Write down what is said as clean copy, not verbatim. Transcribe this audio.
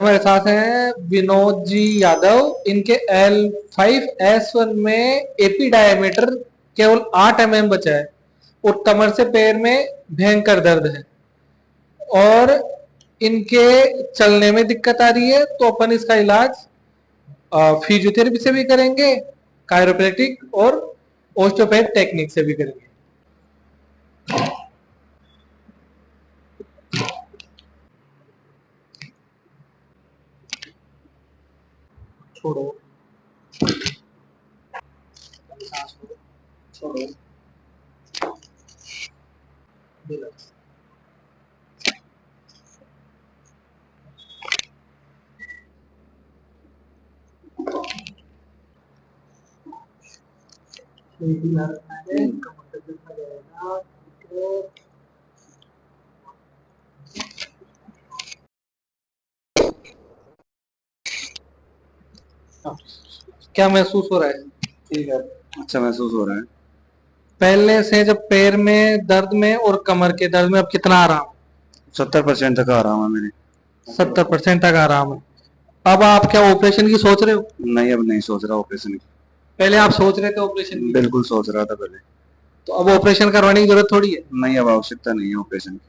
हमारे साथ हैं विनोद जी यादव। इनके L5S1 में एपी डायमीटर केवल 8 mm बचा है और कमर से पैर में भयंकर दर्द है और इनके चलने में दिक्कत आ रही है। तो अपन इसका इलाज फिजियोथेरेपी से भी करेंगे, कायरोप्रैक्टिक और ओस्टियोपैथ टेक्निक से भी करेंगे। छोड़ो, छोड़ो, रिलैक्स। क्या महसूस हो रहा है? ठीक है, अच्छा महसूस हो रहा है। पहले से जब पैर में दर्द में और कमर के दर्द में अब कितना आराम? 70% तक आराम है मेरी। 70% तक आराम है। अब आप क्या ऑपरेशन की सोच रहे हो? नहीं, अब नहीं सोच रहा ऑपरेशन की। पहले आप सोच रहे थे ऑपरेशन की? बिल्कुल सोच रहा था पहले। तो अब ऑपरेशन करवाने की जरूरत थोड़ी है। नहीं, अब आवश्यकता नहीं है ऑपरेशन की।